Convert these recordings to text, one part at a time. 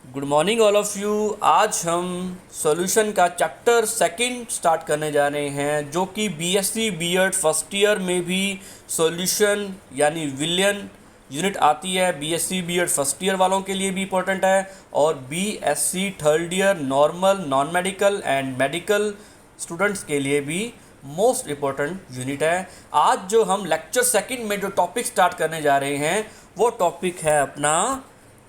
Good morning all of you. आज हम solution का चैप्टर सेकंड स्टार्ट करने जा रहे हैं, जो कि बीएससी बीएड फर्स्ट ईयर में भी सॉल्यूशन यानी विलियन यूनिट आती है। बीएससी बीएड फर्स्ट ईयर वालों के लिए भी इम्पोर्टेंट है और BSc third year normal non medical and medical students के लिए भी मोस्ट इम्पोर्टेंट यूनिट है। आज जो हम लेक्चर सेकंड में जो टॉपिक स्टार्ट करने जा रहे हैं वो टॉपिक है अपना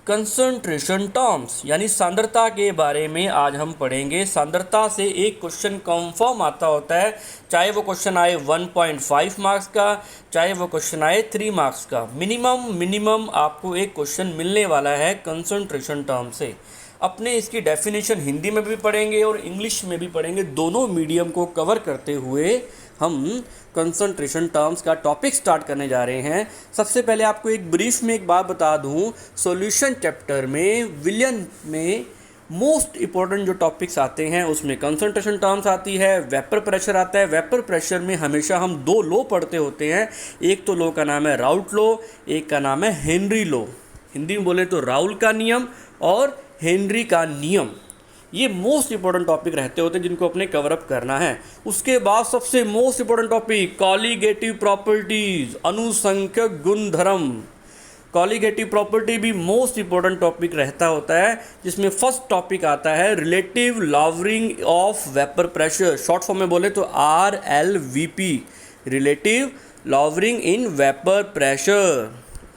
कंसंट्रेशन टर्म्स यानी सांद्रता के बारे में आज हम पढ़ेंगे। सांद्रता से एक क्वेश्चन कंफर्म आता होता है, चाहे वो क्वेश्चन आए 1.5 मार्क्स का, चाहे वो क्वेश्चन आए 3 मार्क्स का। मिनिमम आपको एक क्वेश्चन मिलने वाला है कंसंट्रेशन टर्म से। अपने इसकी डेफिनेशन हिंदी में भी पढ़ेंगे और इंग्लिश में भी पढ़ेंगे, दोनों मीडियम को कवर करते हुए हम कंसंट्रेशन टर्म्स का टॉपिक स्टार्ट करने जा रहे हैं। सबसे पहले आपको एक ब्रीफ में एक बात बता दूं, सॉल्यूशन चैप्टर में विलियन में मोस्ट इम्पॉर्टेंट जो टॉपिक्स आते हैं उसमें कंसंट्रेशन टर्म्स आती है, वेपर प्रेशर आता है। वेपर प्रेशर में हमेशा हम 2 लॉ पढ़ते होते हैं, एक तो लॉ का नाम है राउट लॉ, एक का नाम है हेनरी लॉ। हिंदी में बोले तो राउल का नियम और हेनरी का नियम। ये मोस्ट इंपॉर्टेंट टॉपिक रहते होते हैं जिनको अपने कवर अप करना है। उसके बाद सबसे most important topic colligative properties, अनुसंख्यक गुणधर्म। कॉलीगेटिव प्रॉपर्टी भी मोस्ट इंपॉर्टेंट टॉपिक रहता होता है, जिसमें फर्स्ट टॉपिक आता है relative lowering of vapour pressure. Short form में बोले तो RLVP, relative lowering in vapour pressure,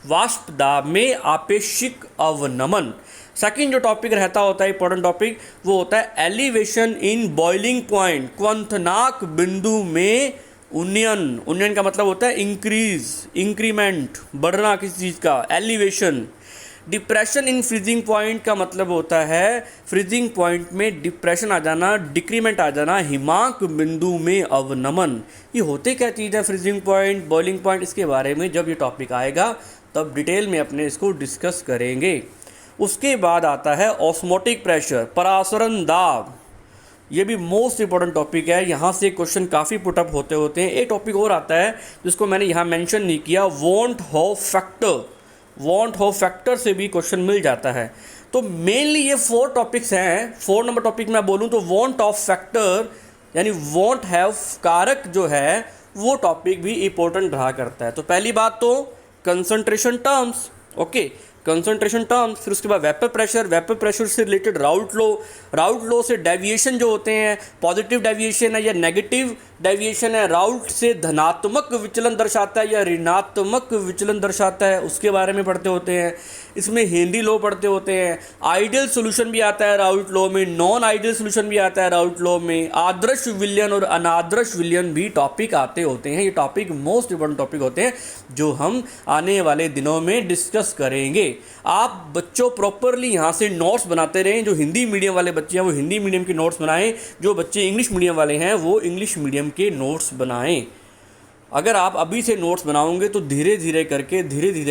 वाष्प दाब में आपेक्षिक अवनमन। सेकंड जो टॉपिक रहता होता है इंपॉर्टेंट टॉपिक, वो होता है एलिवेशन इन बॉइलिंग पॉइंट, क्वंथनाक बिंदु में उन्नयन। उन्नयन का मतलब होता है इंक्रीज, इंक्रीमेंट, बढ़ना किसी चीज़ का, elevation. Depression in freezing point का मतलब होता है फ्रीजिंग पॉइंट में डिप्रेशन आ जाना, डिक्रीमेंट आ जाना, हिमांक बिंदु में अवनमन। ये होते क्या चीज़ है फ्रीजिंग पॉइंट, बॉइलिंग पॉइंट, इसके बारे में जब ये टॉपिक आएगा तब डिटेल में अपने इसको डिस्कस करेंगे। उसके बाद आता है ऑस्मोटिक प्रेशर, परासरण दाब। ये भी मोस्ट इंपॉर्टेंट टॉपिक है, यहाँ से क्वेश्चन काफ़ी पुटअप होते हैं। एक टॉपिक और आता है जिसको मैंने यहाँ मेंशन नहीं किया, want half factor. Want half factor से भी क्वेश्चन मिल जाता है। तो मेनली ये 4 टॉपिक्स हैं। 4 नंबर टॉपिक मैं बोलूँ तो वॉन्ट ऑफ फैक्टर यानी वॉन्ट हैव कारक जो है वो टॉपिक भी इंपॉर्टेंट रहा करता है। तो पहली बात तो concentration terms, okay, concentration terms. फिर उसके बाद वेपर प्रेशर, वेपर प्रेशर से रिलेटेड राउट लॉ, राउट लॉ से डेविएशन जो होते हैं, पॉजिटिव डेविएशन है या नेगेटिव डेविएशन है, राउट से धनात्मक विचलन दर्शाता है या ऋणात्मक विचलन दर्शाता है, उसके बारे में पढ़ते होते हैं। इसमें हेनरी लॉ पढ़ते होते हैं। आइडियल सोल्यूशन भी आता है राउट लॉ में, नॉन आइडियल सोल्यूशन भी आता है राउट लॉ में। आदर्श विलयन और अनादर्श विलयन भी टॉपिक आते होते हैं। ये टॉपिक मोस्ट इंपॉर्टेंट टॉपिक होते हैं जो हम आने वाले दिनों में डिस्कस करेंगे। आप बच्चों प्रॉपरली यहाँ से नोट्स बनाते रहें। जो हिंदी मीडियम वाले बच्चे हैं वो हिंदी मीडियम के नोट्स बनाएं, जो बच्चे इंग्लिश मीडियम वाले हैं वो इंग्लिश मीडियम के नोट्स बनाएं। अगर आप अभी से नोट्स बनाओगे तो धीरे धीरे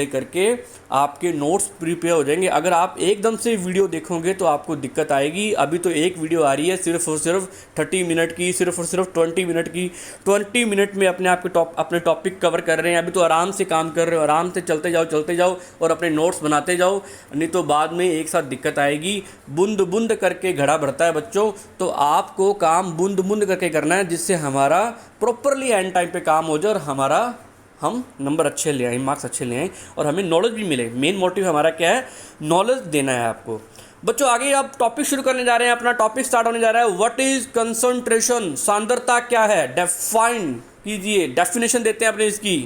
करके आपके नोट्स प्रिपेयर हो जाएंगे। अगर आप एकदम से वीडियो देखोगे तो आपको दिक्कत आएगी। अभी तो एक वीडियो आ रही है सिर्फ और सिर्फ 30 मिनट की, सिर्फ और सिर्फ 20 मिनट की। 20 मिनट में अपने टॉपिक कवर कर रहे हैं। अभी तो आराम से काम कर रहे हो, आराम से चलते जाओ और अपने नोट्स बनाते जाओ, नहीं तो बाद में एक साथ दिक्कत आएगी। बूंद बूंद करके घड़ा भरता है बच्चों, तो आपको काम बूंद बूंद करके करना है, जिससे हमारा प्रॉपरली एंड टाइम पे काम हो जाए और हम नंबर अच्छे ले आए, मार्क्स अच्छे ले आए और हमें नॉलेज भी मिले। मेन मोटिव हमारा क्या है, नॉलेज देना है आपको। बच्चों आगे आप टॉपिक शुरू करने जा रहे हैं, अपना टॉपिक स्टार्ट होने जा रहा है। व्हाट इज कंसंट्रेशन, सांद्रता क्या है, डिफाइन कीजिए, डेफिनेशन देते हैं अपने इसकी।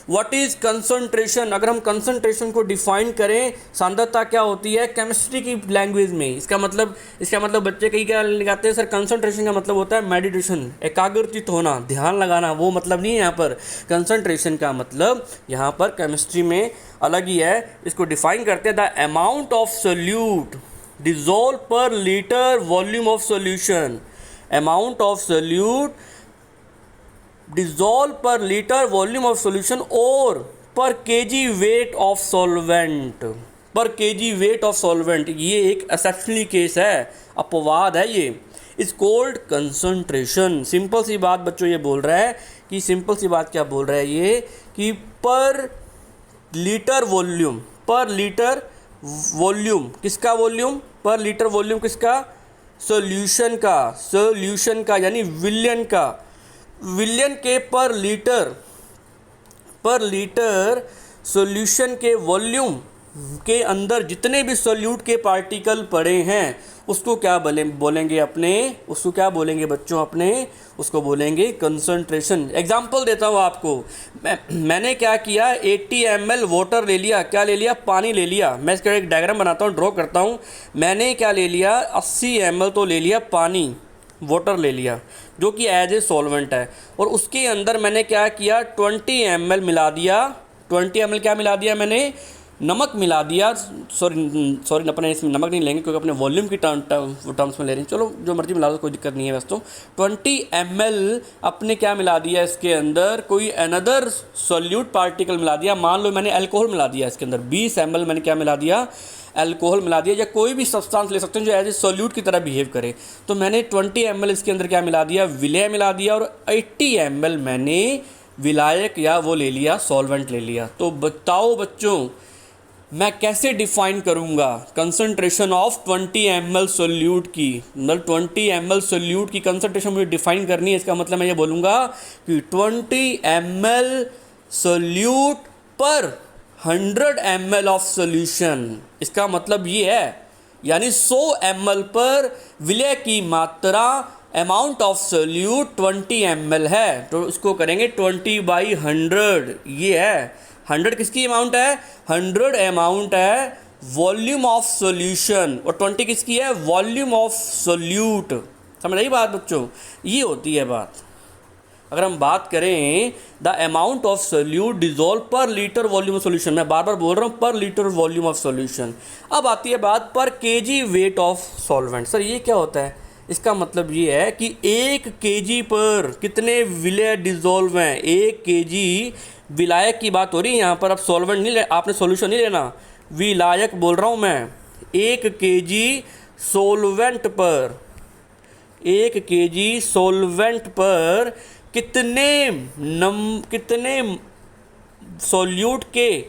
व्हाट इज कंसंट्रेशन, अगर हम कंसंट्रेशन को डिफाइन करें, सांद्रता क्या होती है केमिस्ट्री की लैंग्वेज में, इसका मतलब बच्चे कई क्या लगाते हैं, सर कंसंट्रेशन का मतलब होता है मेडिटेशन, एकाग्रचित होना, ध्यान लगाना, वो मतलब नहीं है यहाँ पर। कंसंट्रेशन का मतलब यहाँ पर केमिस्ट्री में अलग ही है। इसको डिफाइन करते हैं the amount of solute dissolve per litre volume of solution, amount of solute dissolve per litre volume of solution और per KG weight of solvent, per KG weight of solvent. ये एक exceptionally case है, अपवाद है ये। Is called concentration. Simple सी बात बच्चों ये बोल रहा है कि सिंपल सी बात क्या बोल रहा है ये कि पर लीटर वॉल्यूम, किसका वॉल्यूम, पर लीटर वॉल्यूम किसका, सॉल्यूशन का, सॉल्यूशन का यानी विलियन का, विलियन के पर लीटर सॉल्यूशन के वॉल्यूम के अंदर जितने भी सॉल्यूट के पार्टिकल पड़े हैं उसको क्या बोलेंगे अपने, उसको क्या बोलेंगे बच्चों अपने, उसको बोलेंगे कंसंट्रेशन। एग्जांपल देता हूँ आपको, मैंने क्या किया, 80 ml वाटर ले लिया, क्या ले लिया, पानी ले लिया। मैं इसका एक डायग्राम बनाता हूँ, ड्रॉ करता हूँ। मैंने क्या ले लिया, 80 ml तो ले लिया पानी, वाटर ले लिया जो कि एज ए सॉल्वेंट है, और उसके अंदर मैंने क्या किया, 20 ml मिला दिया, 20 ml क्या मिला दिया मैंने, नमक मिला दिया। सॉरी अपने इसमें नमक नहीं लेंगे क्योंकि अपने वॉल्यूम की टर्म्स में ले रहे हैं, चलो जो मर्जी मिला दो, कोई दिक्कत नहीं है। वैसे तो 20 ml अपने क्या मिला दिया, इसके अंदर कोई अनदर सॉल्यूट पार्टिकल मिला दिया। मान लो मैंने अल्कोहल मिला दिया इसके अंदर, 20 ml मैंने क्या मिला दिया, अल्कोहल मिला दिया, या कोई भी सब्सटेंस ले सकते हैं जो एज ए सॉल्यूट की तरह बिहेव करे। तो मैंने 20 ml इसके अंदर क्या मिला दिया, विलय मिला दिया, और 80 ml मैंने विलायक या वो ले लिया, सॉल्वेंट ले लिया। तो बताओ बच्चों मैं कैसे डिफाइन करूंगा कंसंट्रेशन ऑफ 20 ml सोल्यूट की, मतलब 20 ml सोल्यूट की कंसंट्रेशन मुझे डिफाइन करनी है। इसका मतलब मैं ये बोलूँगा कि 20 ml सोल्यूट पर 100 ml ऑफ सोल्यूशन। इसका मतलब ये है, यानी 100 ml पर विलय की मात्रा अमाउंट ऑफ सोल्यूट 20 ml है, तो इसको करेंगे 20/100। ये है 100 किसकी अमाउंट है, 100 अमाउंट है वॉल्यूम ऑफ सॉल्यूशन, और 20 किसकी है, वॉल्यूम ऑफ सोल्यूट। समझ आई बात बच्चों, ये होती है बात। अगर हम बात करें the amount of solute dissolve per litre volume of solution, मैं बार बार बोल रहा हूँ पर लीटर वॉल्यूम ऑफ सोल्यूशन। अब आती है बात पर KG weight of solvent. Sir ये क्या होता है, इसका मतलब ये है कि 1 kg पर कितने विलय डिजोल्व हैं, 1 kg विलायक की बात हो रही है यहाँ पर। अब सॉल्वेंट नहीं ले, आपने सॉल्यूशन नहीं लेना, विलायक बोल रहा हूँ मैं। 1 kg सॉल्वेंट पर, 1 kg सॉल्वेंट पर कितने सॉल्यूट के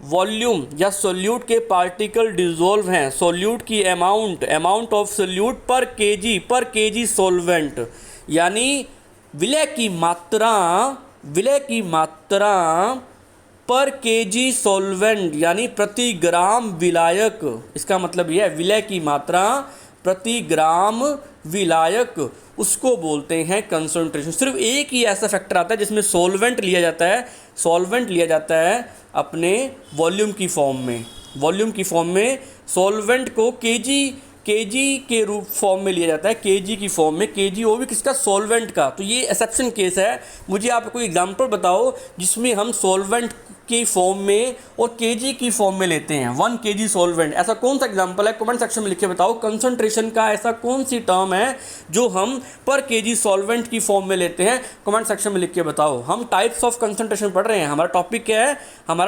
वॉल्यूम या सोल्यूट के पार्टिकल डिजोल्व हैं, सोल्यूट की अमाउंट ऑफ सोल्यूट पर केजी सॉल्वेंट, यानी विलय की मात्रा पर केजी सॉल्वेंट, यानी प्रति ग्राम विलायक। इसका मतलब यह है विलय की मात्रा प्रति ग्राम विलायक, उसको बोलते हैं कंसंट्रेशन। सिर्फ एक ही ऐसा फैक्टर आता है जिसमें सॉल्वेंट लिया जाता है अपने वॉल्यूम की फॉर्म में, सॉल्वेंट को केजी के रूप फॉर्म में लिया जाता है, केजी की फॉर्म में, केजी वो भी किसका, सॉल्वेंट का। तो ये एक्सेप्शन केस है। मुझे आप कोई एग्जांपल बताओ जिसमें हम सॉल्वेंट की फॉर्म में और केजी की फॉर्म में लेते हैं 1 kg सॉल्वेंट। ऐसा कौन सा एग्जांपल है, कमेंट सेक्शन में लिख के बताओ। कंसंट्रेशन का ऐसा कौन सी टर्म है जो हम पर केजी सॉल्वेंट की फॉर्म में लेते हैं, कमेंट सेक्शन में लिख के बताओ। हम टाइप्स ऑफ कंसंट्रेशन पढ़ रहे हैं। हमारा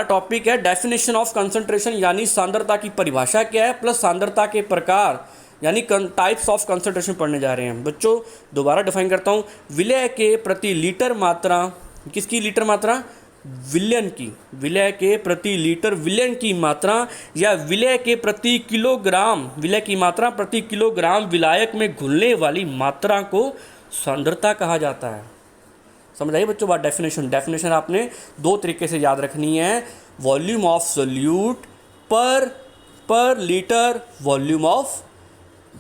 टॉपिक है डेफिनेशन ऑफ कंसंट्रेशन, यानी सांद्रता की परिभाषा क्या है, प्लस सांद्रता के प्रकार, यानी टाइप्स ऑफ कंसंट्रेशन पढ़ने जा रहे हैं बच्चों। दोबारा डिफाइन करता हूँ, विलय के प्रति लीटर मात्रा, किसकी लीटर मात्रा, विलयन की, विलय के प्रति लीटर विलयन की मात्रा, या विलय के प्रति किलोग्राम, विलय की मात्रा प्रति किलोग्राम विलायक में घुलने वाली मात्रा को सांद्रता कहा जाता है। समझ आइए बच्चों बात। डेफिनेशन आपने 2 तरीके से याद रखनी है, volume of solute per litre volume of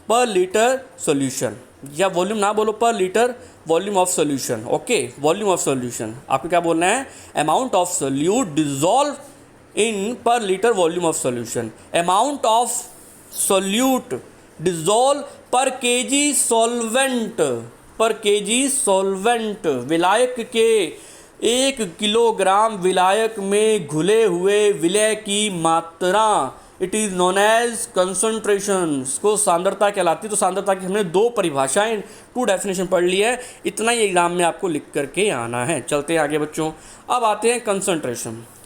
per litre solution, या वॉल्यूम ना बोलो, per litre volume of solution. Okay, volume of solution आपको क्या बोलना है, amount of solute dissolve in per litre volume of solution, amount of solute dissolve per KG solvent, विलायक के 1 kilogram विलायक में घुले हुए विलय की मात्रा, it is known as concentration, को सांद्रता कहलाती है। तो सांद्रता की हमने 2 परिभाषाएं, 2 डेफिनेशन पढ़ ली है। इतना ही एग्जाम में आपको लिख करके आना है। चलते हैं आगे बच्चों। अब आते हैं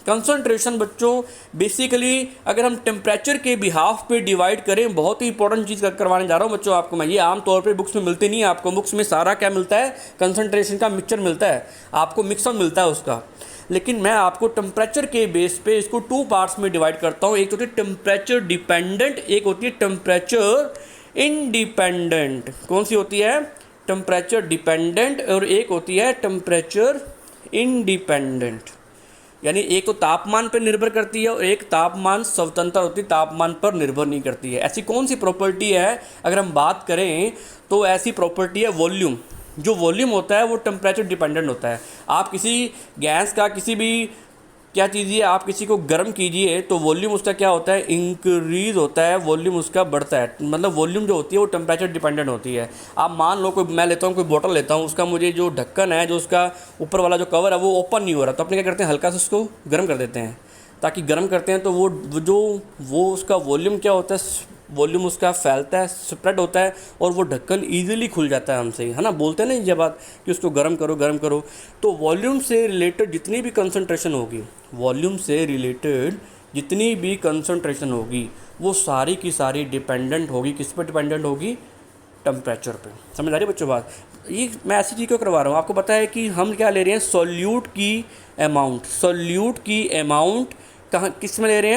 कंसंट्रेशन बच्चों, बेसिकली अगर हम टेम्परेचर के बिहाफ पे डिवाइड करें, बहुत ही इंपॉर्टेंट चीज़ करवाने जा रहा हूँ बच्चों आपको मैं। ये आमतौर पे बुक्स में मिलती नहीं है आपको, बुक्स में सारा क्या मिलता है, कंसंट्रेशन का मिक्सचर मिलता है आपको, मिक्सअप मिलता है उसका। लेकिन मैं आपको टेम्परेचर के बेस पे इसको 2 पार्ट्स में डिवाइड करता हूँ। एक होती है टेम्परेचर डिपेंडेंट, एक होती है टेम्परेचर इंडिपेंडेंट। कौन सी होती है? टेम्परेचर डिपेंडेंट, और एक होती है टेम्परेचर इंडिपेंडेंट। यानी एक तो तापमान पर निर्भर करती है और एक तापमान स्वतंत्र होती है, तापमान पर निर्भर नहीं करती है। ऐसी कौन सी प्रॉपर्टी है? अगर हम बात करें तो ऐसी प्रॉपर्टी है वॉल्यूम। जो वॉल्यूम होता है वो टेम्परेचर डिपेंडेंट होता है। आप किसी गैस का किसी भी क्या कीजिए, आप किसी को गर्म कीजिए तो वॉल्यूम उसका क्या होता है? इंक्रीज़ होता है, वॉल्यूम उसका बढ़ता है। मतलब वॉल्यूम जो होती है वो टेम्परेचर डिपेंडेंट होती है। आप मान लो कोई, मैं लेता हूँ कोई बोतल लेता हूँ, उसका मुझे जो ढक्कन है, जो उसका ऊपर वाला जो कवर है वो ओपन नहीं हो रहा, तो अपने क्या करते हैं, हल्का से उसको गर्म कर देते हैं। ताकि गर्म करते हैं तो वो उसका वॉल्यूम क्या होता है, वॉल्यूम उसका फैलता है, स्प्रेड होता है, और वो ढक्कन ईजिली खुल जाता है हमसे, है ना। बोलते हैं ना ये बात कि उसको गर्म करो गर्म करो। तो वॉल्यूम से रिलेटेड जितनी भी कंसंट्रेशन होगी, वॉल्यूम से रिलेटेड जितनी भी कंसंट्रेशन होगी, वो सारी की सारी डिपेंडेंट होगी। किस पर डिपेंडेंट होगी? टेम्परेचर पे। समझ आ रही है बच्चों बात? ये मैं ऐसी चीज़ क्यों करवा रहा हूँ, आपको पता है कि हम क्या ले रहे हैं, सॉल्यूट की अमाउंट। सॉल्यूट की अमाउंट कहाँ किस में ले रहे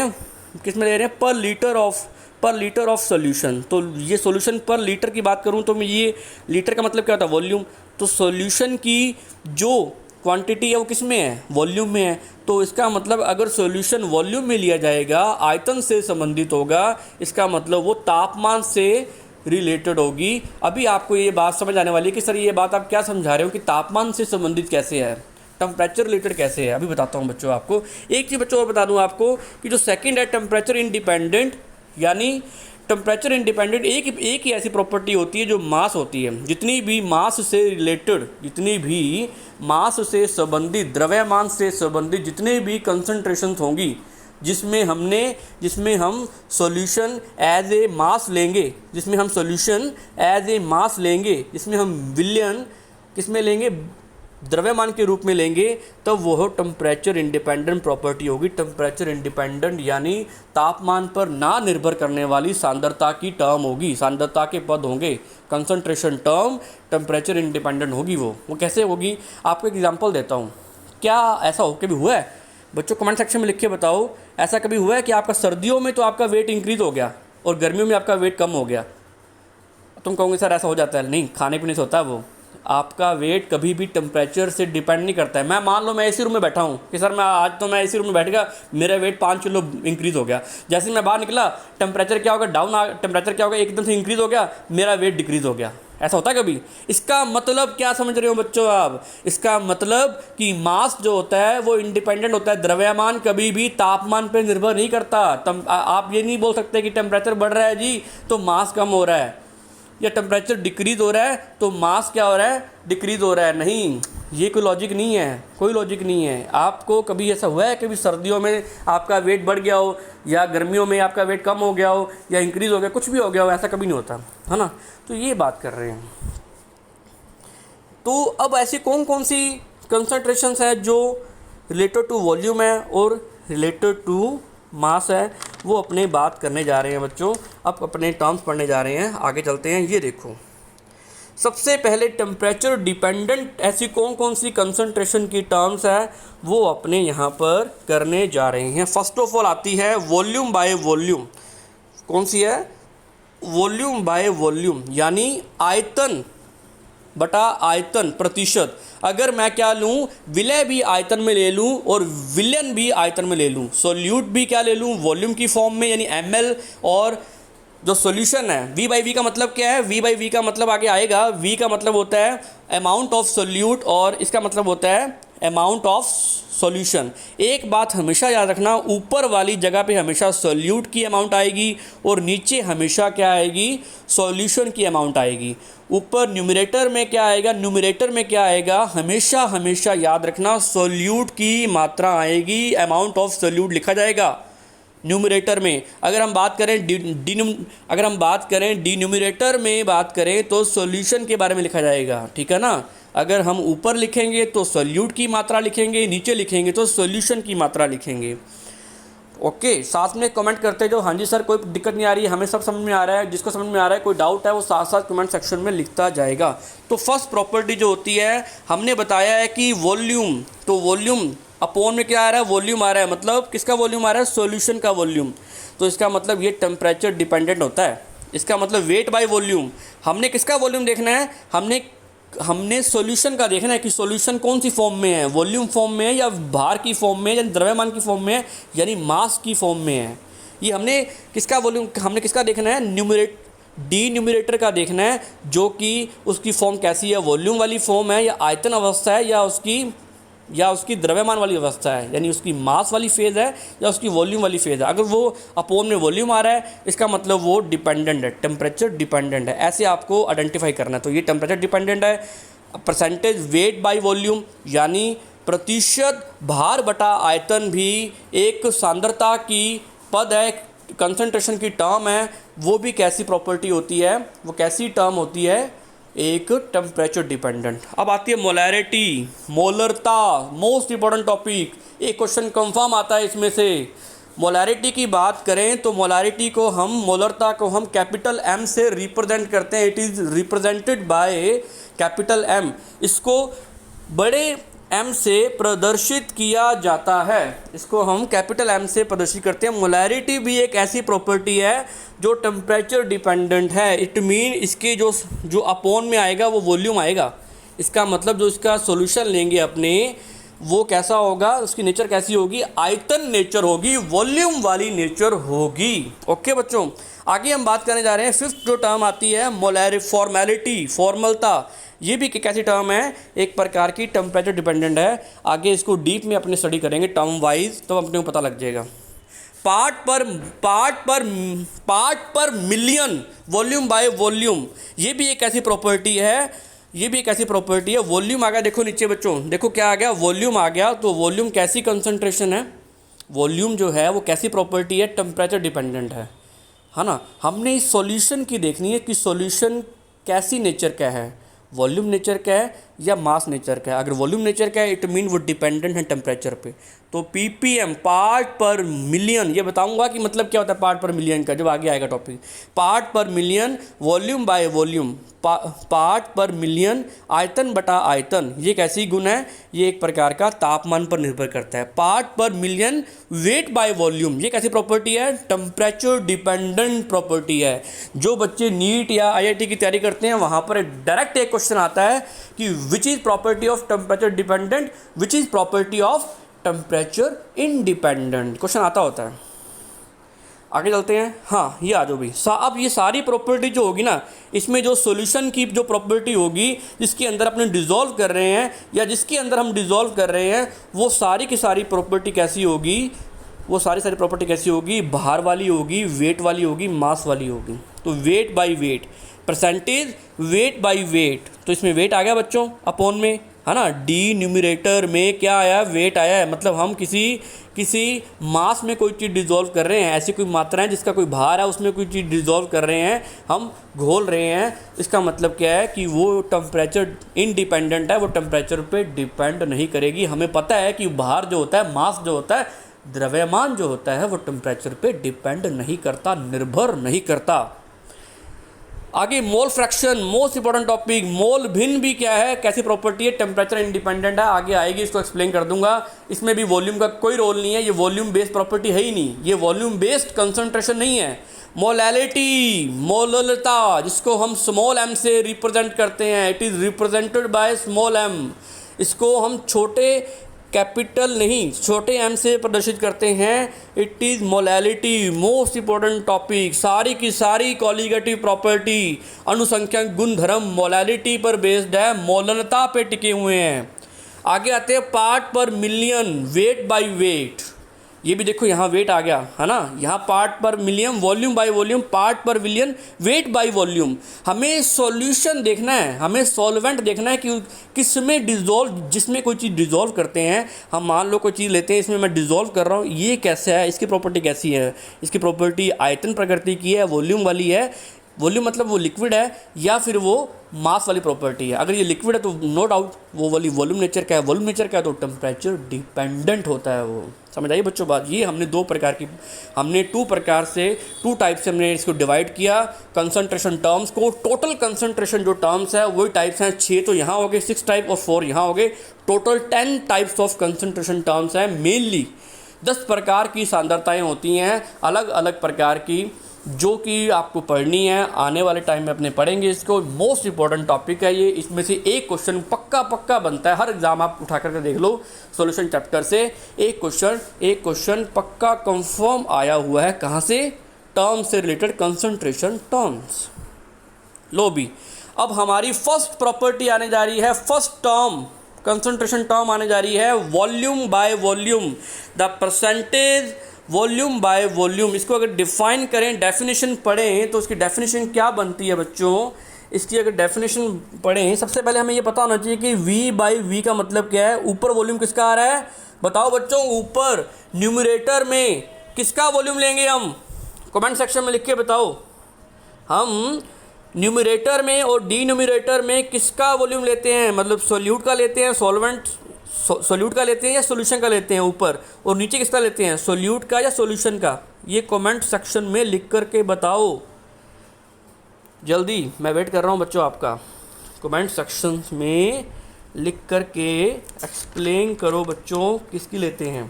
हैं, पर लीटर ऑफ सॉल्यूशन। तो ये सॉल्यूशन पर लीटर की बात करूँ तो मैं, ये लीटर का मतलब क्या होता है? वॉल्यूम। तो सॉल्यूशन की जो क्वांटिटी है वो किस में है? वॉल्यूम में है। तो इसका मतलब अगर सॉल्यूशन वॉल्यूम में लिया जाएगा, आयतन से संबंधित होगा, इसका मतलब वो तापमान से रिलेटेड होगी। अभी आपको ये बात समझ आने वाली है कि सर ये बात आप क्या समझा रहे हो कि तापमान से संबंधित कैसे है, टेम्परेचर रिलेटेड कैसे है। अभी बताता हूँ बच्चों आपको। एक चीज़ बच्चों और बता दूँ आपको कि जो सेकंड है टेम्परेचर इंडिपेंडेंट, यानी टेम्परेचर इंडिपेंडेंट एक ही ऐसी प्रॉपर्टी होती है जो मास होती है। जितनी भी मास से रिलेटेड, जितनी भी मास से संबंधित, द्रव्यमान से संबंधित जितने भी कंसंट्रेशंस होंगी, जिसमें हम सॉल्यूशन एज ए मास लेंगे, जिसमें हम विलयन किसमें लेंगे? द्रव्यमान के रूप में लेंगे, तब वो टेम्परेचर इंडिपेंडेंट प्रॉपर्टी होगी। टेम्परेचर इंडिपेंडेंट यानी तापमान पर ना निर्भर करने वाली सांद्रता की टर्म होगी, सांद्रता के पद होंगे, कंसंट्रेशन टर्म टेम्परेचर इंडिपेंडेंट होगी। वो कैसे होगी? आपको एक एग्जांपल देता हूँ। क्या ऐसा हो कभी हुआ है? बच्चों कमेंट सेक्शन में लिख के बताओ, ऐसा कभी हुआ है कि आपका सर्दियों में तो आपका वेट इंक्रीज़ हो गया और गर्मियों में आपका वेट कम हो गया? तुम कहोगे सर ऐसा हो जाता है। नहीं, खाने पीने से होता है वो। आपका वेट कभी भी टेम्परेचर से डिपेंड नहीं करता है। मैं मान लो मैं एसी रूम में बैठा हूँ कि सर मैं एसी रूम में बैठ गया, मेरा वेट 5 किलो इंक्रीज़ हो गया। जैसे मैं बाहर निकला, टेम्परेचर क्या होगा? टेम्परेचर क्या होगा? एकदम से इंक्रीज़ हो गया, मेरा वेट डिक्रीज़ हो गया। ऐसा होता है कभी? इसका मतलब क्या समझ रहे हो बच्चों आप? इसका मतलब कि मास जो होता है वो इंडिपेंडेंट होता है। द्रव्यमान कभी भी तापमान पर निर्भर नहीं करता। आप ये नहीं बोल सकते कि टेम्परेचर बढ़ रहा है जी तो मास कम हो रहा है, या टेम्परेचर डिक्रीज़ हो रहा है तो मास क्या हो रहा है? डिक्रीज़ हो रहा है। नहीं, ये कोई लॉजिक नहीं है, कोई लॉजिक नहीं है। आपको कभी ऐसा हुआ है कभी सर्दियों में आपका वेट बढ़ गया हो, या गर्मियों में आपका वेट कम हो गया हो, या इंक्रीज़ हो गया, कुछ भी हो गया हो? ऐसा कभी नहीं होता, है ना। तो ये बात कर रहे हैं। तो अब ऐसी कौन कौन सी कंसंट्रेशंस है जो रिलेटेड टू वॉल्यूम है और रिलेटेड टू मास है, वो अपने बात करने जा रहे हैं बच्चों। अब अपने टर्म्स पढ़ने जा रहे हैं, आगे चलते हैं। ये देखो, सबसे पहले टेम्परेचर डिपेंडेंट ऐसी कौन कौन सी कंसंट्रेशन की टर्म्स है वो अपने यहाँ पर करने जा रहे हैं। फर्स्ट ऑफ ऑल आती है वॉल्यूम बाय वॉल्यूम। कौन सी है? वॉल्यूम बाय वॉल्यूम, यानी आयतन बटा आयतन प्रतिशत। अगर मैं क्या लूँ, विलय भी आयतन में ले लूँ और विलयन भी आयतन में ले लूँ, सोल्यूट भी क्या ले लूँ, वॉल्यूम की फॉर्म में यानी ml, और जो सॉल्यूशन है v बाई वी का मतलब क्या है? v बाई वी का मतलब आगे आएगा, v का मतलब होता है अमाउंट ऑफ सोल्यूट और इसका मतलब होता है अमाउंट ऑफ सॉल्यूशन। एक बात हमेशा याद रखना, ऊपर वाली जगह पे हमेशा सोल्यूट की अमाउंट आएगी और नीचे हमेशा क्या आएगी? सॉल्यूशन की अमाउंट आएगी। ऊपर न्यूमरेटर में क्या आएगा? हमेशा याद रखना सोल्यूट की मात्रा आएगी, अमाउंट ऑफ सोल्यूट लिखा जाएगा न्यूमरेटर में। अगर हम बात करें डिनोमिनेटर में बात करें तो सॉल्यूशन के बारे में लिखा जाएगा, ठीक है ना। अगर हम ऊपर लिखेंगे तो सोल्यूट की मात्रा लिखेंगे, नीचे लिखेंगे तो सॉल्यूशन की मात्रा लिखेंगे। ओके, साथ में कमेंट करते जो हाँ जी सर कोई दिक्कत नहीं आ रही है, हमें सब समझ में आ रहा है। जिसको समझ में आ रहा है, कोई डाउट है, वो साथ साथ कमेंट सेक्शन में लिखता जाएगा। तो फर्स्ट प्रॉपर्टी जो होती है, हमने बताया है कि वॉल्यूम, तो वॉल्यूम अपॉन में क्या आ रहा है, वॉल्यूम आ रहा है, मतलब किसका वॉल्यूम आ रहा है, सॉल्यूशन का वॉल्यूम। तो इसका मतलब ये टेम्परेचर डिपेंडेंट होता है। इसका मतलब वेट बाय वॉल्यूम, हमने किसका वॉल्यूम देखना है, हमने सॉल्यूशन का देखना है कि सॉल्यूशन कौन सी फॉर्म में है, वॉल्यूम फॉर्म में है या भार की फॉर्म में है या द्रव्यमान की फॉर्म में है, यानी मास की फॉर्म में है। ये हमने किसका वॉल्यूम, हमने किसका देखना है, डी न्यूमरेटर का देखना है, जो कि उसकी फॉर्म कैसी है, वॉल्यूम वाली फॉर्म है या आयतन अवस्था है या उसकी द्रव्यमान वाली अवस्था है, यानी उसकी मास वाली फेज़ है या उसकी वॉल्यूम वाली फेज़ है। अगर वो अपोन में वॉल्यूम आ रहा है, इसका मतलब वो डिपेंडेंट है, टेम्परेचर डिपेंडेंट है। ऐसे आपको आइडेंटिफाई करना है। तो ये टेम्परेचर डिपेंडेंट है। परसेंटेज वेट बाय वॉल्यूम, यानी प्रतिशत भार बटा आयतन भी एक सांद्रता की पद है, कंसंट्रेशन की टर्म है। वो भी कैसी प्रॉपर्टी होती है, वो कैसी टर्म होती है, एक टेम्परेचर डिपेंडेंट। अब आती है मोलैरिटी, मोलरता, मोस्ट इंपॉर्टेंट टॉपिक। एक क्वेश्चन कंफर्म आता है इसमें से। मोलैरिटी की बात करें तो मोलैरिटी को हम, मोलरता को हम कैपिटल एम से रिप्रेजेंट करते हैं। It is represented by capital M. इसको बड़े एम से प्रदर्शित किया जाता है। इसको हम कैपिटल एम से प्रदर्शित करते हैं। मोलैरिटी भी एक ऐसी प्रॉपर्टी है जो टेम्परेचर डिपेंडेंट है। इट मीन इसके जो अपॉन में आएगा वो वॉल्यूम आएगा। इसका मतलब जो इसका सॉल्यूशन लेंगे अपने, वो कैसा होगा, उसकी नेचर कैसी होगी, आयतन नेचर होगी, वॉल्यूम वाली नेचर होगी। ओके बच्चों, आगे हम बात करने जा रहे हैं। फिफ्थ जो टर्म आती है फॉर्मेलिटी, फॉर्मलता। ये भी कैसी टर्म है, एक प्रकार की टेम्परेचर डिपेंडेंट है। आगे इसको डीप में अपने स्टडी करेंगे टर्म वाइज, तो अपने को पता लग जाएगा। पार्ट पर मिलियन, वॉल्यूम बाय वॉल्यूम, ये भी एक ऐसी प्रॉपर्टी है। ये भी एक ऐसी प्रॉपर्टी है। वॉल्यूम आ गया, देखो नीचे बच्चों, देखो क्या आ गया, वॉल्यूम आ गया। तो वॉल्यूम कैसी कंसंट्रेशन है, वॉल्यूम जो है वो कैसी प्रॉपर्टी है, टेम्परेचर डिपेंडेंट है ना। हमने इस सॉल्यूशन की देखनी है कि सॉल्यूशन कैसी नेचर का है, वॉल्यूम नेचर का है या मास नेचर का है। अगर वॉल्यूम नेचर का है, इट मीन वो डिपेंडेंट है टेम्परेचर पे। तो पीपीएम, पार्ट पर मिलियन, ये बताऊंगा कि मतलब क्या होता है पार्ट पर मिलियन का, जब आगे आएगा टॉपिक। पार्ट पर million, volume by volume, part पर मिलियन, आयतन बटा आयतन। ये कैसी गुण है, ये एक प्रकार का तापमान पर निर्भर करता है। पार्ट पर मिलियन, वेट बाय वॉल्यूम, ये कैसी प्रॉपर्टी है, टेम्परेचर डिपेंडेंट प्रॉपर्टी है। जो बच्चे नीट या आईआईटी की तैयारी करते हैं, वहाँ पर डायरेक्ट एक क्वेश्चन आता है कि which is property of temperature dependent, which is property of temperature independent, question आता होता है। आगे चलते हैं। हाँ, ये आ जाओ भी। अब ये सारी प्रॉपर्टी जो होगी ना, इसमें जो सॉल्यूशन की जो प्रॉपर्टी होगी, जिसके अंदर अपने डिज़ोल्व कर रहे हैं या जिसके अंदर हम डिज़ोल्व कर रहे हैं, वो सारी की सारी प्रॉपर्टी कैसी होगी, वो सारी प्रॉपर्टी कैसी होगी, भार वाली होगी, वेट वाली होगी, मास वाली होगी। तो weight by weight, percentage weight by weight. तो इसमें वेट आ गया बच्चों अपॉन में, है ना। डी न्यूमरेटर में क्या आया, वेट आया है। मतलब हम किसी मास में कोई चीज़ डिज़ोल्व कर रहे हैं, ऐसी कोई मात्रा है जिसका कोई भार है, उसमें कोई चीज़ डिज़ोल्व कर रहे हैं, हम घोल रहे हैं। इसका मतलब क्या है कि वो टेम्परेचर इंडिपेंडेंट है, वो टेम्परेचर पे डिपेंड नहीं करेगी। हमें पता है कि भार जो होता है, मास जो होता है, द्रव्यमान जो होता है, वो टेम्परेचर पे डिपेंड नहीं करता, निर्भर नहीं करता। आगे mole fraction, most important topic. Mole भिन्न भी क्या है, कैसी प्रॉपर्टी है, टेम्परेचर इंडिपेंडेंट है। आगे आएगी, इसको एक्सप्लेन कर दूंगा। इसमें भी वॉल्यूम का कोई रोल नहीं है, ये वॉल्यूम बेस्ड प्रॉपर्टी है ही नहीं, ये वॉल्यूम बेस्ड कंसंट्रेशन नहीं है। मोलैलिटी, मोलरता, जिसको हम स्मॉल एम से रिप्रेजेंट करते हैं, it is represented by small m. इसको हम छोटे कैपिटल नहीं, छोटे एम से प्रदर्शित करते हैं। It is molality, most important topic. सारी की सारी कॉलिगेटिव प्रॉपर्टी, अनुसंख्यक गुणधर्म मोलैलिटी पर बेस्ड है, मोलरता पे टिके हुए हैं। आगे आते हैं पार्ट पर मिलियन, वेट बाय वेट। ये भी देखो यहाँ वेट आ गया, है ना। यहाँ पार्ट पर million, volume by volume, part पर मिलियन, वेट बाय वॉल्यूम। हमें सॉल्यूशन देखना है, हमें सॉल्वेंट देखना है कि किसमें डिज़ोल्व, जिसमें कोई चीज़ डिज़ोल्व करते हैं। हम मान लो कोई चीज़ लेते हैं, इसमें मैं डिज़ोल्व कर रहा हूँ, ये कैसा है, इसकी प्रॉपर्टी कैसी है। इसकी प्रॉपर्टी आयतन प्रकृति की है, वॉल्यूम वाली है। वॉल्यूम मतलब वो लिक्विड है या फिर वो मास वाली प्रॉपर्टी है। अगर ये लिक्विड है तो नो डाउट वो वाली वॉल्यूम नेचर का है, वॉल्यूम नेचर का है तो टेम्परेचर डिपेंडेंट होता है वो। समझ आई बच्चों बात। ये हमने टू टाइप से हमने इसको डिवाइड किया कंसंट्रेशन टर्म्स को। टोटल कंसंट्रेशन जो टर्म्स है वही टाइप्स हैं 6, तो यहाँ हो गए 6 टाइप और 4 यहाँ हो गए, total 10 types of concentration terms हैं। मेनली 10 प्रकार की सांद्रताएं होती हैं अलग अलग प्रकार की, जो कि आपको पढ़नी है, आने वाले टाइम में अपने पढ़ेंगे इसको। मोस्ट इंपॉर्टेंट टॉपिक है ये, इसमें से एक क्वेश्चन पक्का बनता है, हर एग्जाम आप उठा करके देख लो सॉल्यूशन चैप्टर से एक क्वेश्चन पक्का कंफर्म आया हुआ है। कहाँ से? टर्म्स से रिलेटेड, कंसंट्रेशन टर्म्स। लो भी, अब हमारी फर्स्ट प्रॉपर्टी आने जा रही है, फर्स्ट टर्म कंसंट्रेशन टर्म आने जा रही है volume by volume, the percentage volume by volume. इसको अगर डिफाइन करें, डेफिनेशन पढ़ें तो उसकी डेफिनेशन क्या बनती है बच्चों? इसकी अगर डेफिनेशन पढ़ें, सबसे पहले हमें ये पता होना चाहिए कि V बाई V का मतलब क्या है। ऊपर वॉल्यूम किसका आ रहा है बताओ बच्चों? ऊपर न्यूमरेटर में किसका वॉल्यूम लेंगे हम? कमेंट सेक्शन में लिख के बताओ। हम न्यूमरेटर में और डिनोमिनेटर में किसका वॉल्यूम लेते हैं? मतलब सोल्यूट का लेते हैं, सोल्यूट का लेते हैं या सॉल्यूशन का लेते हैं ऊपर, और नीचे किसका लेते हैं? सोल्यूट का या सॉल्यूशन का? ये कमेंट सेक्शन में लिख करके बताओ जल्दी, मैं वेट कर रहा हूँ बच्चों आपका। कमेंट सेक्शन में लिख करके एक्सप्लेन करो बच्चों किसकी लेते हैं।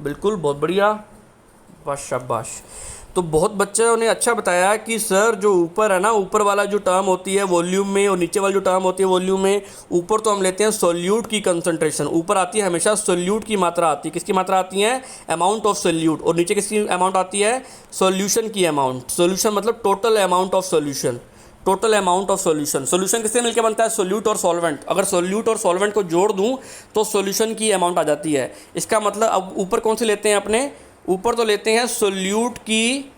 बिल्कुल, बहुत बढ़िया, बस शाबाश। तो बहुत बच्चों ने अच्छा बताया कि सर जो ऊपर है ना, ऊपर वाला जो टर्म होती है वॉल्यूम में और नीचे वाली जो टर्म होती है वॉल्यूम में, ऊपर तो हम लेते हैं सोल्यूट की कंसंट्रेशन, ऊपर आती है हमेशा सोल्यूट की मात्रा आती है। किसकी मात्रा आती है? Amount of solute. और नीचे किसकी अमाउंट आती है? सॉल्यूशन की अमाउंट। सॉल्यूशन मतलब total amount of solution, total amount of solution. Solution किससे मिलकर बनता है? सोल्यूट और सॉल्वेंट। अगर सोल्यूट और सॉल्वेंट को जोड़ दूं तो सॉल्यूशन की अमाउंट आ जाती है। इसका मतलब अब ऊपर कौन से लेते हैं अपने? ऊपर तो लेते हैं सोल्यूट की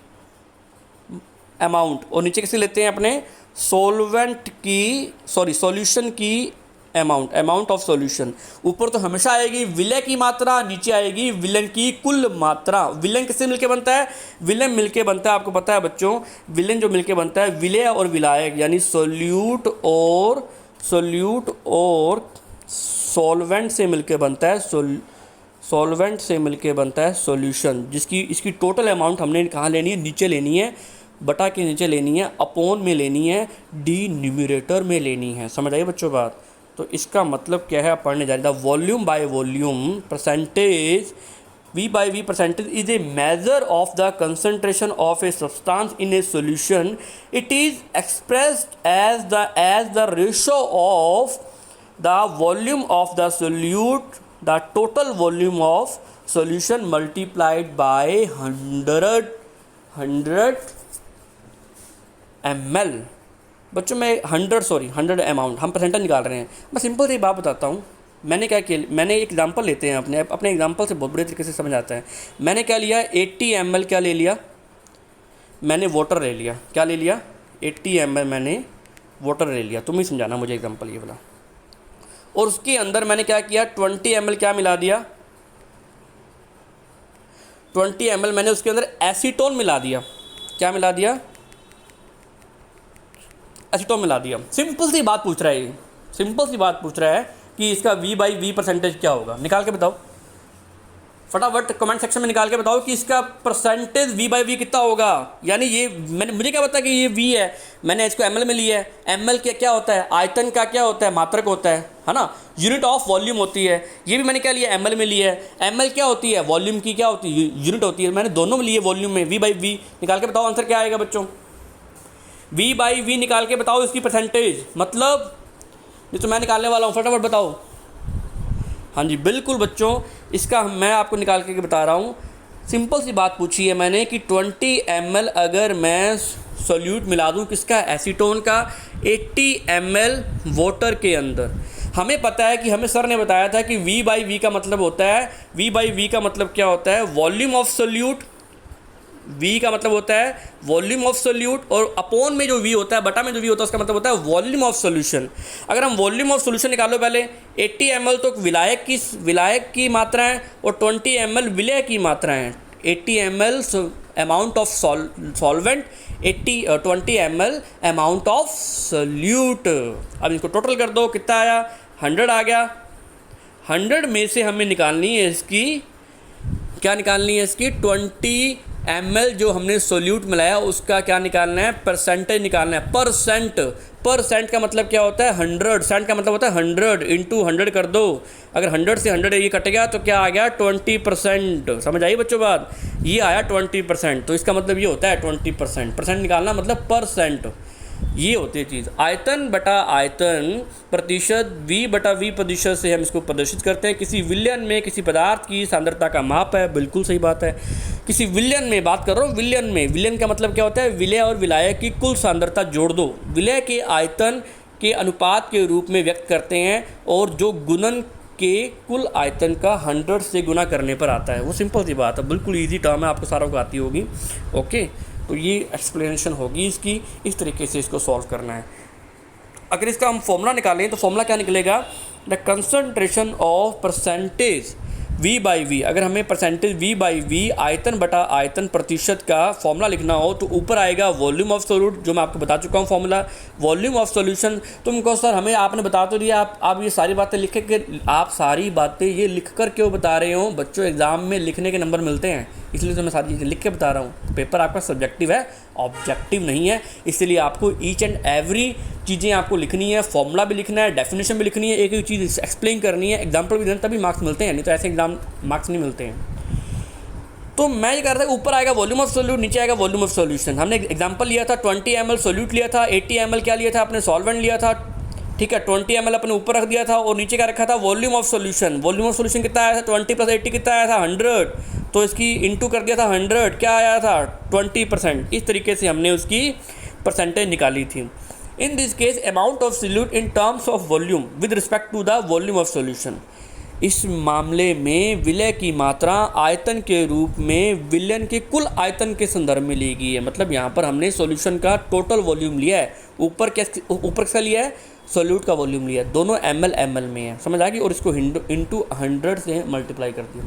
अमाउंट, और नीचे किसे लेते हैं अपने? सॉल्वेंट की, सॉल्यूशन की अमाउंट ऑफ सॉल्यूशन। ऊपर तो हमेशा आएगी विलय की मात्रा, नीचे आएगी विलन की कुल मात्रा। विलन किससे मिलके बनता है? विलन मिलके बनता है, आपको पता है बच्चों, विलन जो मिलके बनता है विलय और विलायक, यानी सोल्यूट और सॉल्वेंट से मिलके बनता है, सॉल्वेंट से मिलके बनता है सॉल्यूशन, जिसकी इसकी टोटल अमाउंट हमने कहाँ लेनी है? नीचे लेनी है, बटा के नीचे लेनी है, अपॉन में लेनी है, डिन्यूमरेटर में लेनी है। समझ आइए बच्चों बात? तो इसका मतलब क्या है, आप पढ़ने जा रहे हैं। Volume by volume percentage, V by V percentage is a measure of the concentration of a substance in a solution. It is expressed as the ratio of the volume of the solute, the total volume of solution multiplied by 100 ml। बच्चों मैं 100 amount, हम percentage निकाल रहे हैं। मैं simple सी बात बताता हूँ। मैंने क्या किया, मैंने एक एग्जांपल लेते हैं अपने एग्जांपल से बहुत बड़े तरीके से समझ आता है। मैंने क्या लिया? 80 ml क्या ले लिया? मैंने वाटर ले लिया। क्या ले लिया? 80 ml मैंने वाटर ले लिया। तुम ही समझाना मुझे एग्जांपल ये वाला। और उसके अंदर मैंने क्या किया? 20 ml क्या मिला दिया? 20 ml मैंने उसके अंदर एसीटोन मिला दिया। क्या मिला दिया? एसीटोन मिला दिया। सिंपल सी बात पूछ रहा है ये, सिंपल सी बात पूछ रहा है कि इसका V by V परसेंटेज क्या होगा। निकाल के बताओ फटाफट, कमेंट सेक्शन में निकाल के बताओ कि इसका परसेंटेज V by V कितना होगा। यानी ये मुझे क्या पता कि ये V है, मैंने इसको ml में लिया है। ml क्या होता है? आयतन का क्या होता है? मात्रक होता है ना, यूनिट ऑफ वॉल्यूम होती है। ये भी मैंने क्या लिया? ml में लिया है। ml क्या होती है? वॉल्यूम की क्या होती है? यूनिट होती है। मैंने दोनों में लिए वॉल्यूम में। V by V निकाल के बताओ आंसर क्या आएगा बच्चों? V by V निकाल के बताओ इसकी परसेंटेज, मतलब ये तो मैं निकालने वाला हूँ, फटाफट बताओ। हाँ जी बिल्कुल बच्चों, इसका मैं आपको निकाल के बता रहा हूँ। सिंपल सी बात पूछी है मैंने कि 20 ml अगर मैं सोल्यूट मिला दूँ किसका? एसीटोन का 80 ml वाटर के अंदर। हमें पता है कि हमें सर ने बताया था कि V by V का मतलब होता है, V by V का मतलब क्या होता है? Volume of solute. V का मतलब होता है वॉल्यूम ऑफ सोल्यूट, और अपॉन में जो V होता है, बटा में जो V होता है, उसका मतलब होता है वॉल्यूम ऑफ सोल्यूशन। अगर हम वॉल्यूम ऑफ सोल्यूशन निकालो पहले, 80 ml तो विलायक की मात्रा है और 20 ml विलय की मात्रा है। 80 ml amount of solvent, 20 ml amount of solute. अब इसको टोटल कर दो, कितना आया? 100 आ गया। 100 में से हमें निकालनी है इसकी, क्या निकालनी है इसकी, 20 ml जो हमने सोल्यूट मिलाया उसका क्या निकालना है, परसेंटेज निकालना है। परसेंट का मतलब क्या होता है, 100, सेंट का मतलब होता है 100 इंटू 100 कर दो। अगर 100 से 100 ये कट गया तो क्या आ गया, 20%। समझ आई बच्चों बात, ये आया 20%, तो इसका मतलब ये होता है 20%। परसेंट निकालना मतलब परसेंट, ये होती है चीज़। आयतन बटा आयतन प्रतिशत, v बटा v प्रतिशत से हम इसको प्रदर्शित करते हैं। किसी विलयन में किसी पदार्थ की सांद्रता का माप है, बिल्कुल सही बात है। किसी विलयन में बात कर रहा हूँ, विलयन में, विलयन का मतलब क्या होता है, विलय और विलायक की कुल सांद्रता जोड़ दो, विलय के आयतन के अनुपात के रूप में व्यक्त करते हैं, और जो गुणन के कुल आयतन का 100 से गुना करने पर आता है। वो सिंपल सी बात है, बिल्कुल ईजी टर्म है, आपको सारों को आती होगी। ओके, तो ये एक्सप्लेनेशन होगी इसकी, इस तरीके से इसको सॉल्व करना है। अगर इसका हम फॉर्मूला निकालें तो फॉर्मूला क्या निकलेगा, the concentration of percentage v by V. अगर हमें परसेंटेज v बाई वी आयतन बटा आयतन प्रतिशत का फॉर्मूला लिखना हो तो ऊपर आएगा वॉल्यूम ऑफ सोल्यूट, जो मैं आपको बता चुका हूँ फॉर्मूला, वॉल्यूम ऑफ सॉल्यूशन। तुम कहो सर हमें आपने बता तो दिया, आप ये सारी बातें लिख के, आप सारी बातें ये लिख कर क्यों बता रहे हो बच्चों, एग्जाम में लिखने के नंबर मिलते हैं, इसलिए तो मैं सारी चीज़ें लिख के बता रहा हूँ। पेपर आपका सब्जेक्टिव है, ऑब्जेक्टिव नहीं है, इसलिए आपको ईच एंड एवरी चीज़ें आपको लिखनी है, फॉर्मूला भी लिखना है, डेफिनेशन भी लिखनी है, एक एक चीज़ एक्सप्लेन करनी है, एग्जाम्पल भी देना, तभी मार्क्स मिलते हैं, नहीं तो ऐसे एग्जाम मार्क्स नहीं मिलते हैं। तो मैं ये कह रहा था, ऊपर आएगा वॉल्यूम ऑफ सोल्यूट, नीचे आएगा वॉल्यूम ऑफ सॉल्यूशन। हमने एग्जाम्पल लिया था 20 ml सोल्यूट लिया था, 80 ml क्या लिया था अपने, सॉल्वेंट लिया था, ठीक है। 20 ml अपने ऊपर रख दिया था और नीचे क्या रखा था, volume of solution. Volume of solution कितना आया था, 20 + 80 कितना आया था, 100, तो इसकी इंटू कर दिया था 100, क्या आया था 20%। इस तरीके से हमने उसकी परसेंटेज निकाली थी। In this case amount of solute in terms of volume with respect to the volume of solution. इस मामले में विलय की मात्रा आयतन के रूप में विलयन के कुल आयतन के संदर्भ में ली गई है। मतलब यहाँ पर हमने सॉल्यूशन का टोटल वॉल्यूम लिया है, ऊपर क्या लिया है, सोल्यूट का वॉल्यूम लिया है, दोनों ml में है, समझ आ गई, और इसको इंटू 100 से मल्टीप्लाई कर दिया।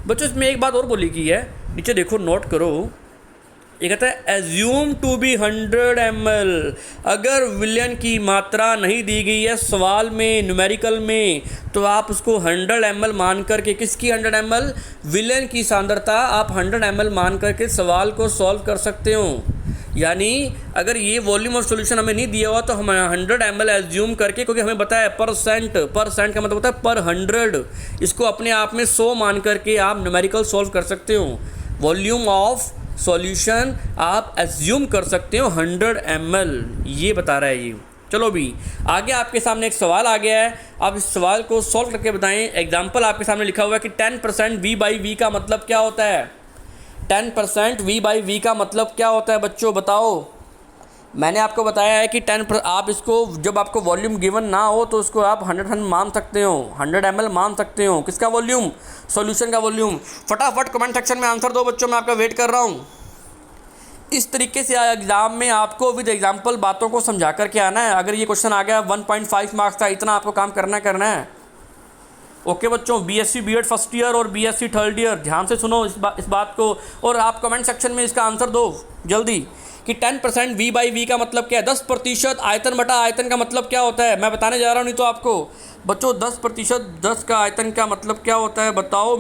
बच्चों इसमें एक बात और बोली गई है, नीचे देखो नोट करो, ये कहता है एज्यूम टू बी 100 ml। अगर विलयन की मात्रा नहीं दी गई है सवाल में, न्यूमेरिकल में, तो आप उसको 100 ml मान करके, किसकी 100 ml, विलयन की सांद्रता आप 100 ml मान करके सवाल को सॉल्व कर सकते हो। यानी अगर ये वॉल्यूम ऑफ सॉल्यूशन हमें नहीं दिया हुआ तो हम 100 ml एज्यूम करके, क्योंकि हमें बताया है परसेंट का मतलब होता है पर 100, इसको अपने आप में 100 मान करके आप न्यूमेरिकल सॉल्व कर सकते हो। वॉल्यूम ऑफ सॉल्यूशन आप एज्यूम कर सकते हो 100 ml, ये बता रहा है ये। चलो भी आगे आपके सामने एक सवाल आ गया है, आप इस सवाल को सॉल्व करके बताएं। एग्जाम्पल आपके सामने लिखा हुआ है कि 10% v बाई वी का मतलब क्या होता है, 10% v बाई वी का मतलब क्या होता है बच्चों, बताओ। मैंने आपको बताया है कि 10 आप इसको, जब आपको वॉल्यूम गिवन ना हो तो उसको आप 100 मान सकते हो, 100 ml मान सकते हो। किसका वॉल्यूम, सॉल्यूशन का वॉल्यूम। फटाफट कमेंट सेक्शन में आंसर दो बच्चों, मैं आपका वेट कर रहा हूँ। इस तरीके से एग्जाम में आपको विद एग्जाम्पल बातों को समझा करके आना है। अगर ये क्वेश्चन आ गया 1.5 मार्क्स का, इतना आपको काम करना है। ओके बच्चों, बीएससी बीएड फर्स्ट ईयर और बीएससी थर्ड ईयर ध्यान से सुनो इस बात को, और आप कमेंट सेक्शन में इसका आंसर दो जल्दी कि 10% v बाई वी का मतलब क्या है, 10% आयतन बटा आयतन का मतलब क्या होता है, मैं बताने जा रहा हूँ नहीं तो आपको। बच्चों 10% 10 का आयतन का मतलब क्या होता है बताओ।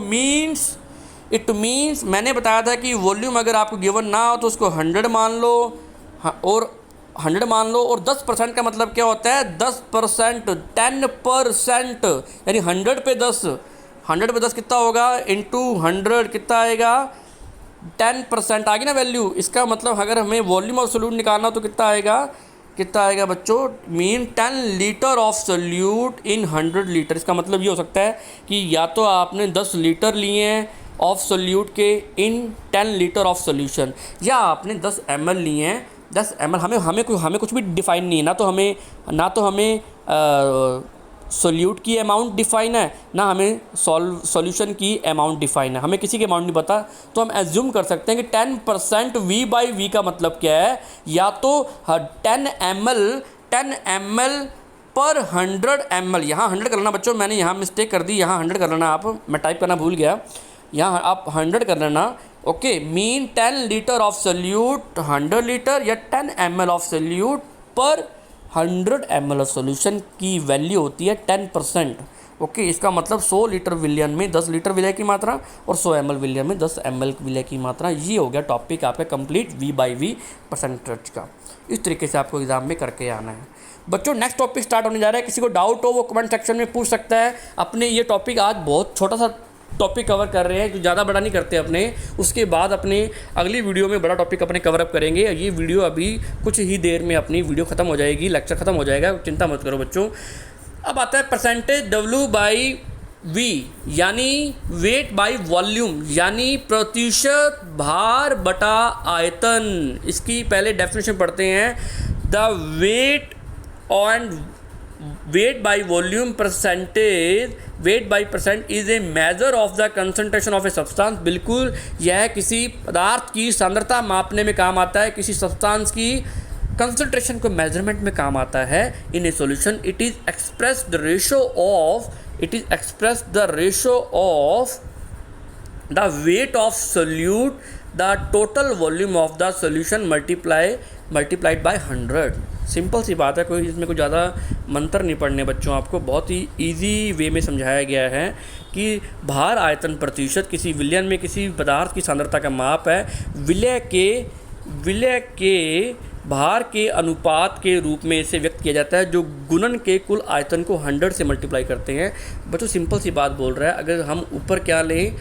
इट मीन्स मैंने बताया था कि वॉल्यूम अगर आपको गिवन ना हो तो उसको 100 मान लो, और 100 मान लो, और 10% का मतलब क्या होता है 10%, 10%, यानी 100 पे 10 कितना होगा, इंटू 100 कितना आएगा 10% आ गई ना वैल्यू। इसका मतलब अगर हमें वॉल्यूम ऑफ सोल्यूट निकालना तो कितना आएगा बच्चों, mean 10 litre of solute in 100 litre. इसका मतलब ये हो सकता है कि या तो आपने 10 लीटर लिए हैं ऑफ सोल्यूट के इन 10 लीटर ऑफ सोल्यूशन, या आपने 10 ml लिए हैं 10 ml। हमें कुछ भी डिफाइन नहीं है, ना तो हमें सोल्यूट की अमाउंट डिफाइन है, ना हमें सॉल्यूशन की अमाउंट डिफाइन है, हमें किसी की अमाउंट नहीं पता। तो हम एज्यूम कर सकते हैं कि 10% v बाई वी का मतलब क्या है, या तो 10 ml पर 100 ml। यहाँ 100 कर लेना बच्चों, मैंने यहाँ मिस्टेक कर दी, यहाँ 100 कर लेना आप, मैं टाइप करना भूल गया, यहाँ आप 100 कर लेना। Okay, mean 10 litre of solute 100 litre, या 10 ml ऑफ सोल्यूट पर 100 ml ऑफ सोल्यूशन की वैल्यू होती है 10%। ओके, इसका मतलब 100 लीटर विलयन में 10 लीटर विलय की मात्रा और 100 ml विलयन में 10 ml विलय की मात्रा। ये हो गया टॉपिक आपका कंप्लीट V/V परसेंटेज का। इस तरीके से आपको एग्जाम में करके आना है बच्चों। नेक्स्ट टॉपिक स्टार्ट होने जा रहा है, किसी को डाउट हो वो कमेंट सेक्शन में पूछ सकता है। अपने ये टॉपिक आज बहुत छोटा सा टॉपिक कवर कर रहे हैं, तो ज़्यादा बड़ा नहीं करते अपने, उसके बाद अपने अगली वीडियो में बड़ा टॉपिक अपने कवर अप करेंगे। ये वीडियो अभी कुछ ही देर में अपनी वीडियो ख़त्म हो जाएगी, लेक्चर ख़त्म हो जाएगा, चिंता मत करो बच्चों। अब आता है परसेंटेज W/V यानी वेट बाय वॉल्यूम यानी प्रतिशत भार बटा आयतन। इसकी पहले डेफिनेशन पढ़ते हैं। The weight by volume percentage, weight by percent is a measure of the concentration of a substance. बिल्कुल, यह किसी पदार्थ की सांद्रता मापने में काम आता है, किसी सब्सटेंस की कंसंट्रेशन को मेजरमेंट में काम आता है। In a solution it is express the ratio of the weight of solute the total volume of the solution multiplied by 100। Simple सी बात है, कोई इसमें कोई ज़्यादा मंत्र नहीं पढ़ने बच्चों, आपको बहुत ही इजी वे में समझाया गया है कि भार आयतन प्रतिशत किसी विलयन में किसी पदार्थ की सांद्रता का माप है। विलय के भार के अनुपात के रूप में इसे व्यक्त किया जाता है, जो गुणन के कुल आयतन को 100 से मल्टीप्लाई करते हैं। बच्चों सिंपल सी बात बोल रहा है, अगर हम ऊपर क्या लें,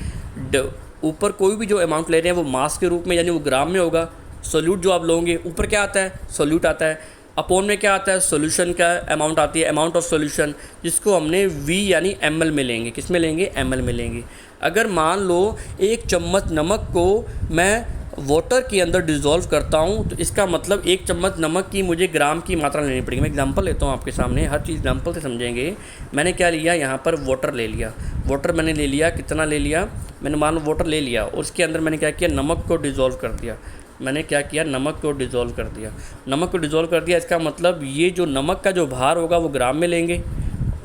ऊपर कोई भी जो अमाउंट ले रहे हैं वो मास के रूप में यानी वो ग्राम में होगा। सोल्यूट जो आप लोगे ऊपर क्या आता है, सोल्यूट आता है। अपोन में क्या आता है, सॉल्यूशन का अमाउंट आती है, अमाउंट ऑफ सॉल्यूशन, जिसको हमने V यानी ml में लेंगे। किस में लेंगे, ml में लेंगे। अगर मान लो 1 चम्मच नमक को मैं वाटर के अंदर डिज़ोल्व करता हूँ, तो इसका मतलब 1 चम्मच नमक की मुझे ग्राम की मात्रा लेनी पड़ेगी। मैं एग्जांपल लेता हूँ आपके सामने, हर चीज़ एग्जांपल से समझेंगे। मैंने क्या लिया, यहाँ पर वाटर ले लिया। वाटर मैंने ले लिया, कितना ले लिया, मैंने मान लो वाटर ले लिया, और उसके अंदर मैंने क्या किया, नमक को डिज़ोल्व कर दिया। मैंने क्या किया, नमक को डिज़ोल्व कर दिया। नमक को डिज़ोल्व कर दिया, इसका मतलब ये जो नमक का जो भार होगा वो ग्राम में लेंगे,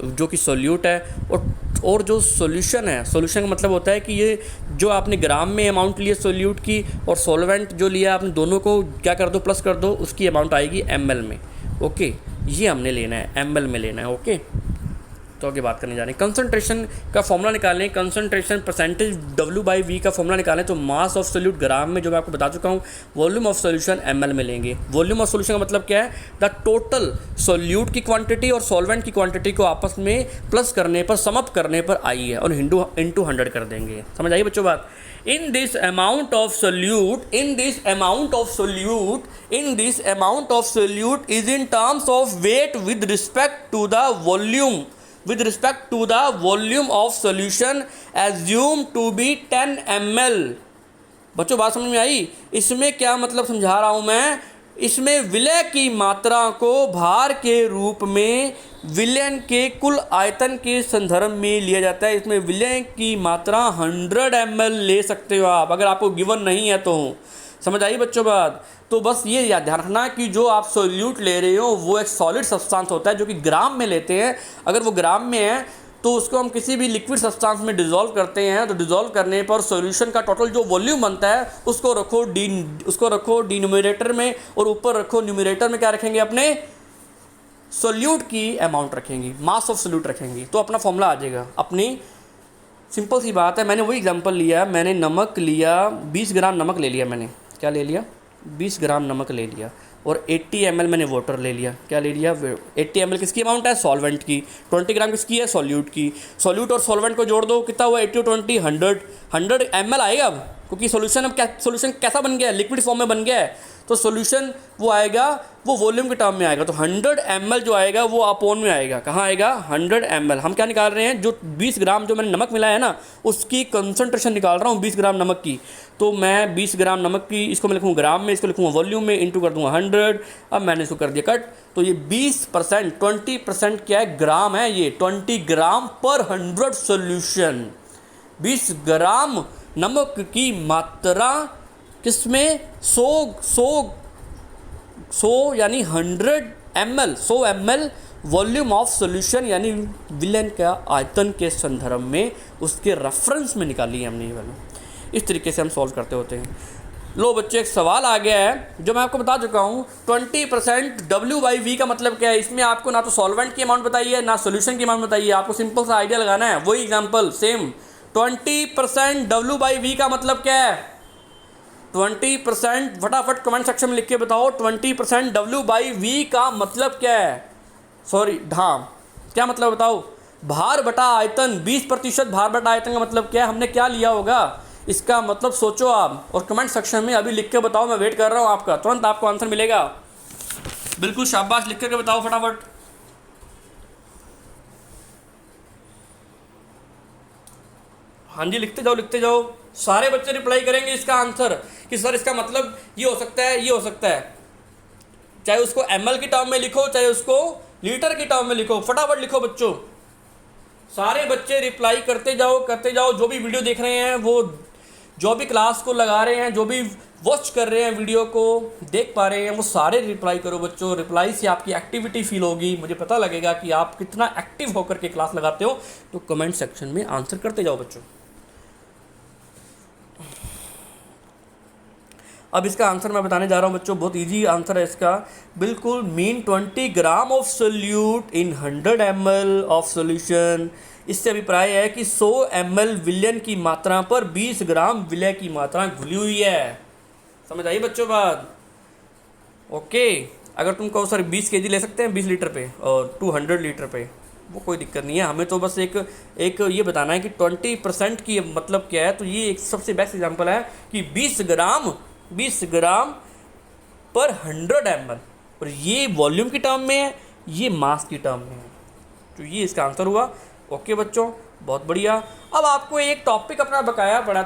जो कि सोल्यूट है। और जो सॉल्यूशन है, सॉल्यूशन का मतलब होता है कि ये जो आपने ग्राम में अमाउंट लिया सोल्यूट की और सॉल्वेंट जो लिया आपने, दोनों को क्या कर दो, प्लस कर दो, उसकी अमाउंट आएगी ml में। ओके, ये हमने लेना है, ml में लेना है। ओके, तो आगे बात करने जा रहे हैं। कंसंट्रेशन का फॉर्मूला निकालें, कंसंट्रेशन परसेंटेज W/V का फॉर्मूला निकालें, तो मास ऑफ सोल्यूट ग्राम में, जो मैं आपको बता चुका हूँ, वॉल्यूम ऑफ सोल्यूशन ml में लेंगे। वॉल्यूम ऑफ सोल्यूशन का मतलब क्या है, द टोटल सोल्यूट की क्वांटिटी और सॉल्वेंट की क्वांटिटी को आपस में प्लस करने पर, सम अप करने पर आई है, और इंटू 100 कर देंगे। समझ आइए बच्चों बात। In this amount of solute is in terms of weight with respect to the volume of solution assumed to be 10 ml। बच्चों बात समझ में आई? इसमें क्या मतलब समझा रहा हूँ मैं, इसमें विलय की मात्रा को भार के रूप में विलयन के कुल आयतन के संदर्भ में लिया जाता है। इसमें विलय की मात्रा 100 ml ले सकते हो आप, अगर आपको गिवन नहीं है तो। समझ आई बच्चों बात? तो बस ये याद ध्यान रखना कि जो आप सोल्यूट ले रहे हो वो एक सॉलिड सब्सटेंस होता है, जो कि ग्राम में लेते हैं। अगर वो ग्राम में है तो उसको हम किसी भी लिक्विड सब्सटेंस में डिज़ोल्व करते हैं, तो डिज़ोल्व करने पर सॉल्यूशन का टोटल जो वॉल्यूम बनता है उसको रखो डिनोमिनेटर में, और ऊपर रखो न्यूमरेटर में क्या रखेंगे, अपने सोल्यूट की अमाउंट रखेंगे, मास ऑफ सोल्यूट रखेंगे, तो अपना फॉर्मूला आ जाएगा अपनी। सिंपल सी बात है। मैंने वही एग्जांपल लिया, मैंने नमक लिया, 20 ग्राम नमक ले लिया, मैंने क्या ले लिया, 20 ग्राम नमक ले लिया, और 80 ml मैंने वाटर ले लिया। क्या ले लिया, 80 ml किसकी अमाउंट है, सॉल्वेंट की। 20 ग्राम किसकी है, सोल्यूट की। सोल्यूट और सॉल्वेंट को जोड़ दो, कितना हुआ, 80 और 20 100 ml आएगा अब, क्योंकि सोल्यूशन अब सोल्यूशन कैसा बन गया है, लिक्विड फॉर्म में बन गया है, तो सोल्यूशन वो आएगा, वो वॉल्यूम के टर्म में आएगा। तो 100 ml जो आएगा वो अपोन में आएगा, कहाँ आएगा, 100 ml। हम क्या निकाल रहे हैं, जो 20 ग्राम जो मैंने नमक मिलाया है ना, उसकी कंसंट्रेशन निकाल रहा हूँ 20 ग्राम नमक की। तो मैं 20 ग्राम नमक की, इसको मैं लिखूँगा ग्राम में, इसको लिखूँगा वॉल्यूम में, इंटू कर दूँगा 100। अब मैंने इसको कर दिया कट, तो ये 20%, 20% क्या है, ग्राम है ये, 20 ग्राम पर 100 सोल्यूशन। 20 ग्राम नमक की मात्रा किसमें, 100 यानी 100 ml, 100 ml volume of solution, यानी विलयन का आयतन के संदर्भ में, उसके रेफरेंस में निकाली है हमने ये वाला। इस तरीके से हम सॉल्व करते होते हैं। लो बच्चों, एक सवाल आ गया है जो मैं आपको बता चुका हूँ। 20% W/V का मतलब क्या है? इसमें आपको ना तो सॉल्वेंट की अमाउंट बताइए ना सोल्यूशन की अमाउंट बताइए, आपको सिंपल सा आइडिया लगाना है। वही एग्जांपल सेम, 20% W/V का मतलब क्या है? 20%, फटाफट कमेंट सेक्शन में लिख के बताओ 20% W/V का मतलब क्या है? सॉरी, हाँ, क्या मतलब बताओ? भार बटा आयतन, 20% भार बटा आयतन का मतलब क्या है? हमने क्या लिया होगा इसका मतलब? सोचो आप और कमेंट सेक्शन में अभी लिख के बताओ। मैं वेट कर रहा हूँ आपका, तुरंत आपको आंसर मिलेगा। बिल्कुल शाबाश, लिख करके बताओ फटाफट। हाँ जी, लिखते जाओ लिखते जाओ। सारे बच्चे रिप्लाई करेंगे इसका आंसर कि सर इसका मतलब ये हो सकता है, ये हो सकता है। चाहे उसको ml की टर्म में लिखो, चाहे उसको लीटर की टर्म में लिखो, फटाफट लिखो बच्चों। सारे बच्चे रिप्लाई करते जाओ करते जाओ। जो भी वीडियो देख रहे हैं, वो जो भी क्लास को लगा रहे हैं, जो भी वॉच कर रहे हैं, वीडियो को देख पा रहे हैं, वो सारे रिप्लाई करो बच्चों। रिप्लाई से आपकी एक्टिविटी फील होगी, मुझे पता लगेगा कि आप कितना एक्टिव होकर के क्लास लगाते हो। तो कमेंट सेक्शन में आंसर करते जाओ बच्चों। अब इसका आंसर मैं बताने जा रहा हूँ बच्चों, बहुत इजी आंसर है इसका। बिल्कुल, mean 20 gram of solute in 100 ml of solution. इससे अभिप्राय है कि 100 ml विलयन की मात्रा पर 20 ग्राम विलय की मात्रा घुली हुई है। समझ आई बच्चों बात? ओके, अगर तुम कहो सर 20 kg ले सकते हैं 20 लीटर पे और 200 लीटर पे, वो कोई दिक्कत नहीं है। हमें तो बस एक ये बताना है कि 20% की मतलब क्या है। तो ये एक सबसे बेस्ट एग्जांपल है कि 20 ग्राम पर 100 ml, और ये वॉल्यूम की टर्म में है, ये मास की टर्म में है। तो ये इसका आंसर हुआ। ओके बच्चों, बहुत बढ़िया। अब आपको एक टॉपिक अपना बकाया पड़ा